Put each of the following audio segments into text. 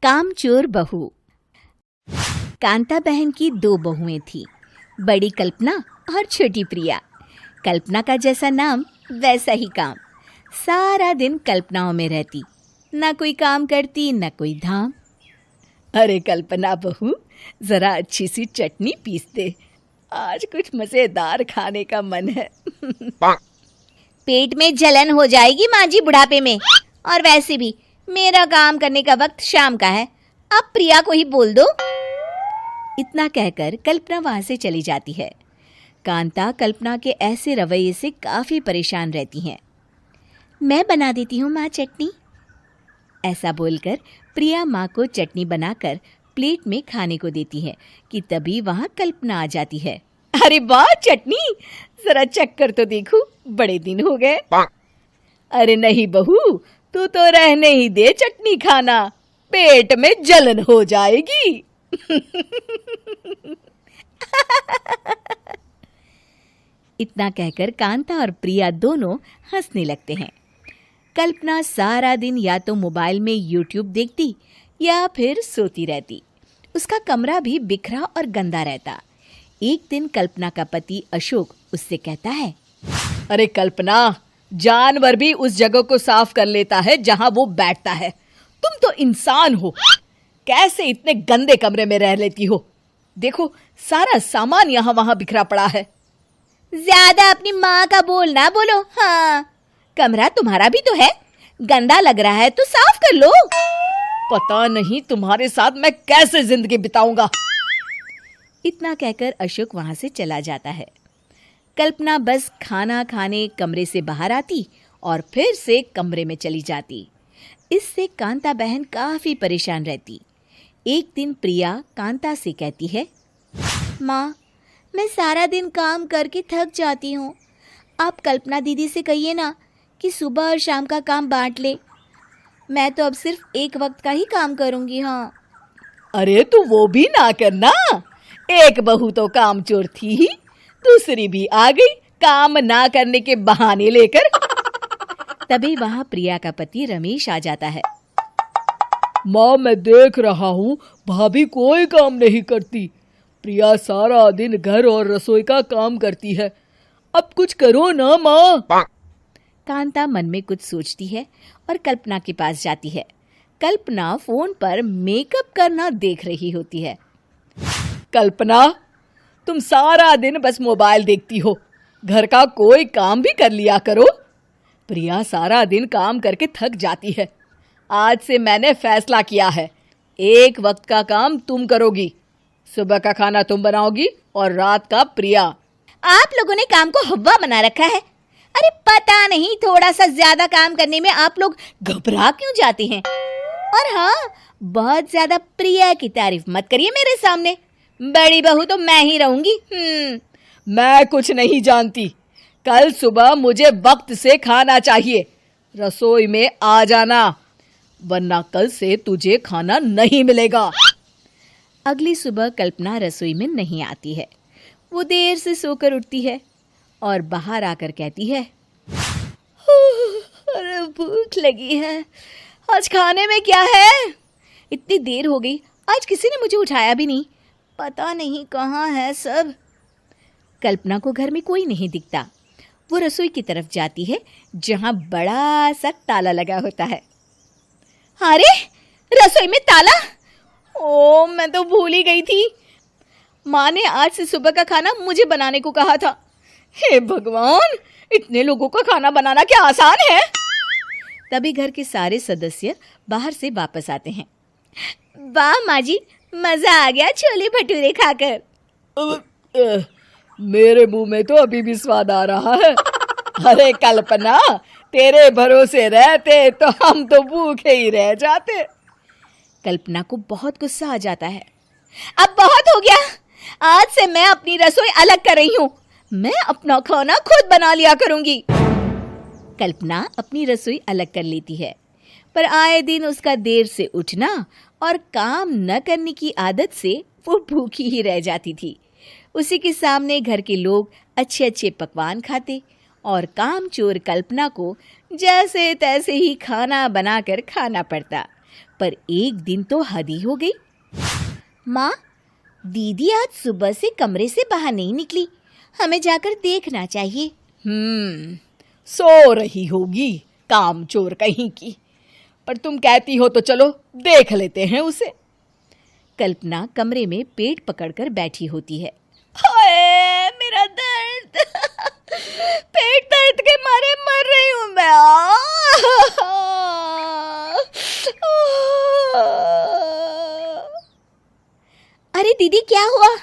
कामचोर बहू। कांता बहन की 2 बहुएं थीं, बड़ी कल्पना और छोटी प्रिया। कल्पना का जैसा नाम वैसा ही काम। सारा दिन कल्पनाओं में रहती, ना कोई काम करती न कोई धाम। अरे कल्पना बहू, जरा अच्छी सी चटनी पीस दे, आज कुछ मजेदार खाने का मन है। पेट में जलन हो जाएगी माँ जी बुढ़ापे में, और वैसे भी मेरा काम करने का वक्त शाम का है, अब प्रिया को ही बोल दो। इतना कहकर कल्पना वहां से चली जाती है। कांता कल्पना के ऐसे रवैये से काफी परेशान रहती हैं। मैं बना देती हूँ माँ चटनी, ऐसा बोलकर प्रिया माँ को चटनी बनाकर प्लेट में खाने को देती है कि तभी वहां कल्पना आ जाती है। अरे वाह चटनी, जरा चक्कर तो देखूं, बड़े दिन हो गए। अरे नहीं बहू, तू तो रहने ही दे चटनी खाना, पेट में जलन हो जाएगी। इतना कहकर कांता और प्रिया दोनों हंसने लगते हैं। कल्पना सारा दिन या तो मोबाइल में यूट्यूब देखती या फिर सोती रहती। उसका कमरा भी बिखरा और गंदा रहता। एक दिन कल्पना का पति अशोक उससे कहता है, अरे कल्पना, जानवर भी उस जगह को साफ कर लेता है जहां वो बैठता है, तुम तो इंसान हो, कैसे इतने गंदे कमरे में रह लेती हो? देखो सारा सामान यहाँ वहां बिखरा पड़ा है। ज्यादा अपनी माँ का बोल ना बोलो। हाँ, कमरा तुम्हारा भी तो है, गंदा लग रहा है तो साफ कर लो। पता नहीं तुम्हारे साथ मैं कैसे जिंदगी बिताऊंगा। इतना कहकर अशोक वहां से चला जाता है। कल्पना बस खाना खाने कमरे से बाहर आती और फिर से कमरे में चली जाती। इससे कांता बहन काफी परेशान रहती। एक दिन प्रिया कांता से कहती है, माँ, मैं सारा दिन काम करके थक जाती हूँ, आप कल्पना दीदी से कहिए ना कि सुबह और शाम का काम बांट ले। मैं तो अब सिर्फ एक वक्त का ही काम करूँगी। हाँ। अरे तू वो भी ना करना, एक बहू तो कामचोर थी ही, दूसरी भी आ गई काम ना करने के बहाने लेकर। तभी वहां प्रिया का पति रमेश आ जाता है। माँ, मैं देख रहा हूँ भाभी कोई काम नहीं करती, प्रिया सारा दिन घर और रसोई का काम करती है, अब कुछ करो ना माँ। कांता मन में कुछ सोचती है और कल्पना के पास जाती है। कल्पना फोन पर मेकअप करना देख रही होती है। कल्पना, तुम सारा दिन बस मोबाइल देखती हो, घर का कोई काम भी कर लिया करो। प्रिया सारा दिन काम करके थक जाती है, आज से मैंने फैसला किया है, एक वक्त का काम तुम करोगी, सुबह का खाना तुम बनाओगी और रात का प्रिया। आप लोगों ने काम को हवा बना रखा है। अरे पता नहीं थोड़ा सा ज्यादा काम करने में आप लोग घबरा क्यों जाते हैं। और हाँ, बहुत ज्यादा प्रिया की तारीफ मत करिए मेरे सामने, बड़ी बहू तो मैं ही रहूंगी। मैं कुछ नहीं जानती, कल सुबह मुझे वक्त से खाना चाहिए, रसोई में आ जाना, वरना कल से तुझे खाना नहीं मिलेगा। अगली सुबह कल्पना रसोई में नहीं आती है। वो देर से सोकर उठती है और बाहर आकर कहती है, अरे भूख लगी है, आज खाने में क्या है? इतनी देर हो गई, आज किसी ने मुझे उठाया भी नहीं, पता नहीं कहाँ है सब। कल्पना को घर में कोई नहीं दिखता। वो रसोई की तरफ जाती है जहां बड़ा सा ताला लगा होता है। अरे रसोई में ताला? ओ, मैं तो भूल ही गई थी। माँ ने आज से सुबह का खाना मुझे बनाने को कहा था। हे भगवान, इतने लोगों का खाना बनाना क्या आसान है? तभी घर के सारे सदस्य बाहर से वापस आते हैं। वाह माँ जी, मजा आ गया छोले भटूरे खाकर। मेरे मुंह में तो अभी भी स्वाद आ रहा है। अरे कल्पना, तेरे भरोसे रहते तो हम तो भूखे ही रह जाते। कल्पना को बहुत गुस्सा आ जाता है। अब बहुत हो गया, आज से मैं अपनी रसोई अलग कर रही हूँ, मैं अपना खाना खुद बना लिया करूंगी। कल्पना अपनी रसोई अलग कर लेती है, पर आए दिन उसका देर से उठना और काम न करने की आदत से वो भूखी ही रह जाती थी। उसी के सामने घर के लोग अच्छे अच्छे पकवान खाते और कामचोर कल्पना को जैसे तैसे ही खाना बनाकर खाना पड़ता। पर एक दिन तो हद ही हो गई। माँ, दीदी आज सुबह से कमरे से बाहर नहीं निकली, हमें जाकर देखना चाहिए। सो रही होगी कामचोर कहीं की, पर तुम कहती हो तो चलो देख लेते हैं उसे। कल्पना कमरे में पेट पकड़कर बैठी होती है। हाय मेरा दर्द, पेट दर्द के मारे मर रही हूं मैं। अरे दीदी, क्या हुआ?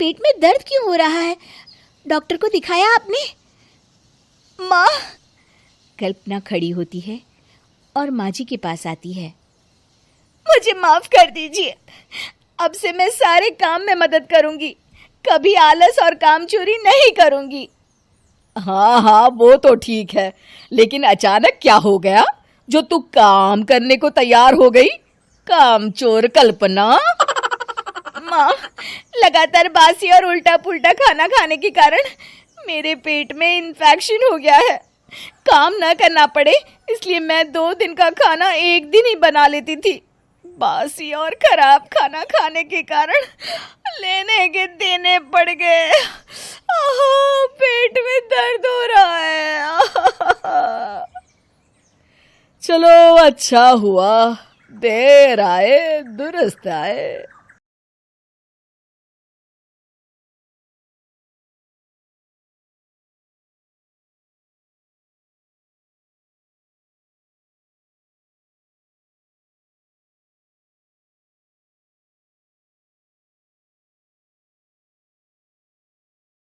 पेट में दर्द क्यों हो रहा है? डॉक्टर को दिखाया आपने? माँ, कल्पना खड़ी होती है और माँ जी के पास आती है। मुझे माफ कर दीजिए, अब से मैं सारे काम में मदद करूंगी, कभी आलस और काम चोरी नहीं करूंगी। हाँ, वो तो ठीक है, लेकिन अचानक क्या हो गया जो तू काम करने को तैयार हो गई? कामचोर कल्पना। माँ, लगातार बासी और उल्टा पुल्टा खाना खाने के कारण मेरे पेट में इन्फेक्शन हो गया है। काम न करना पड़े इसलिए मैं 2 दिन का खाना एक दिन ही बना लेती थी। बासी और खराब खाना खाने के कारण लेने के देने पड़ गए। पेट में दर्द हो रहा है। चलो अच्छा हुआ, देर आए दुरुस्त आए।